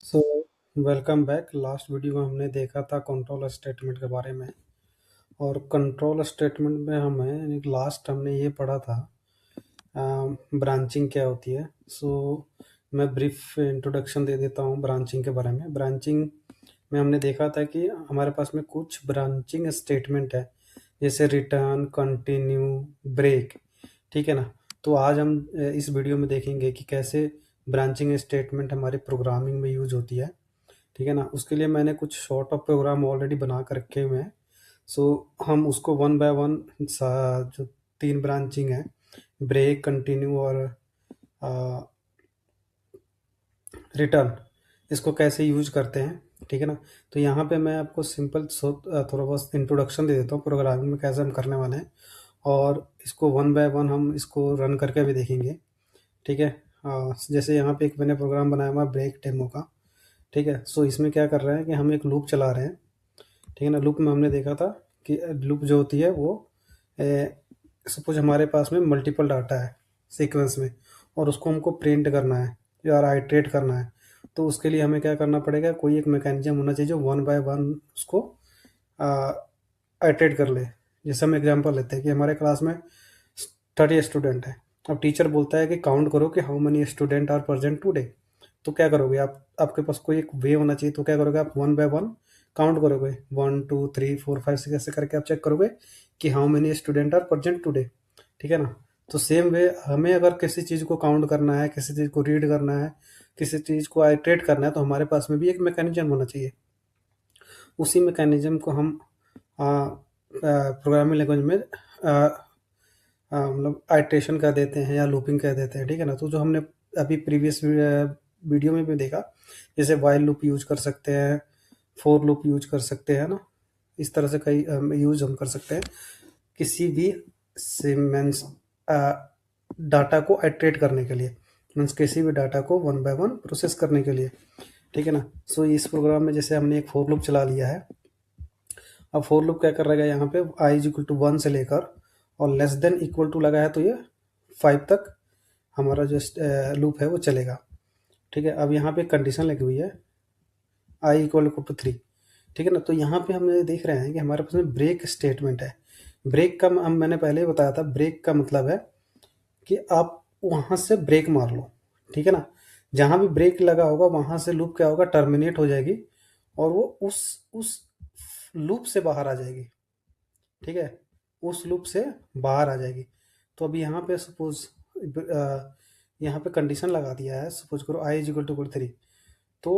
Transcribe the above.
So welcome back. Last video में हमने देखा था कंट्रोल स्टेटमेंट के बारे में। और कंट्रोल स्टेटमेंट में हमें लास्ट हमने ये पढ़ा था ब्रांचिंग क्या होती है। मैं ब्रीफ इंट्रोडक्शन दे देता हूँ ब्रांचिंग के बारे में। ब्रांचिंग में हमने देखा था कि हमारे पास में कुछ ब्रांचिंग स्टेटमेंट है, जैसे रिटर्न, कंटिन्यू, ब्रेक। ठीक है ना। तो आज हम इस वीडियो में देखेंगे कि कैसे ब्रांचिंग स्टेटमेंट हमारे प्रोग्रामिंग में यूज होती है। ठीक है ना। उसके लिए मैंने कुछ शॉर्ट ऑफ प्रोग्राम ऑलरेडी बना कर रखे हुए हैं। सो हम उसको वन बाय वन जो तीन ब्रांचिंग है, ब्रेक, कंटिन्यू और रिटर्न, इसको कैसे यूज करते हैं। ठीक है ना। तो यहाँ पे मैं आपको सिंपल थोड़ा बहुत इंट्रोडक्शन दे देता हूँ प्रोग्रामिंग में कैसे हम करने वाले हैं, और इसको वन बाय वन हम इसको रन करके भी देखेंगे। ठीक है। जैसे यहाँ पे एक मैंने प्रोग्राम बनाया हुआ ब्रेक डेमो का। ठीक है। सो इसमें क्या कर रहे हैं कि हम एक लूप चला रहे हैं। ठीक है ना। लूप में हमने देखा था कि लूप जो होती है वो सपोज हमारे पास में मल्टीपल डाटा है सीक्वेंस में, और उसको हमको प्रिंट करना है या आइट्रेट करना है। तो उसके लिए हमें क्या करना पड़ेगा, कोई एक मैकेनिज्म होना चाहिए जो वन बाय वन उसको आइट्रेट कर ले। जैसे हम एग्जांपल लेते हैं कि हमारे क्लास में 30 स्टूडेंट है। अब टीचर बोलता है कि काउंट करो कि how many student are present today. तो क्या करोगे आप, आपके पास कोई एक वे होना चाहिए। तो क्या करोगे, आप वन बाय वन काउंट करोगे, 1 2 3 4 5 6 ऐसे करके आप चेक करोगे कि how many student are present today. ठीक है ना। तो सेम वे हमें अगर किसी चीज़ को काउंट करना है, किसी चीज़ को रीड करना है, किसी चीज़ को आइट्रेट करना है, तो हमारे पास में भी एक मैकेनिज्म होना चाहिए। उसी मैकेनिज्म को हम प्रोग्रामिंग लैंग्वेज में मतलब आइट्रेशन कर देते हैं या लूपिंग कर देते हैं। ठीक है ना। तो जो हमने अभी प्रीवियस वीडियो में भी देखा, जैसे वाइल लूप यूज कर सकते हैं, फोर लूप यूज कर सकते हैं ना। इस तरह से कई यूज हम कर सकते हैं किसी भी मीन्स डाटा को आइट्रेट करने के लिए, मीन्स किसी भी डाटा को वन बाय वन प्रोसेस करने के लिए। ठीक है ना। सो इस प्रोग्राम में जैसे हमने एक फोर लूप चला लिया है। अब फोर लूप क्या कर रहेगा, यहाँ पे आई इज इक्वल टू 1 से लेकर और लेस देन इक्वल टू लगा है तो ये 5 तक हमारा जो लूप है वो चलेगा। ठीक है। अब यहाँ पे कंडीशन लगी हुई है आई इक्वल टू 3। ठीक है ना। तो यहाँ पे हम ये देख रहे हैं कि हमारे पास में ब्रेक स्टेटमेंट है। ब्रेक का हम मैंने पहले ही बताया था, ब्रेक का मतलब है कि आप वहाँ से ब्रेक मार लो। ठीक है ना। जहाँ भी ब्रेक लगा होगा वहाँ से लूप क्या होगा, टर्मिनेट हो जाएगी और वो उस लूप से बाहर आ जाएगी। ठीक है। उस लूप से बाहर आ जाएगी। तो अभी यहाँ पे सपोज यहाँ पे कंडीशन लगा दिया है, सपोज करो आई इज इक्वल टू 3। तो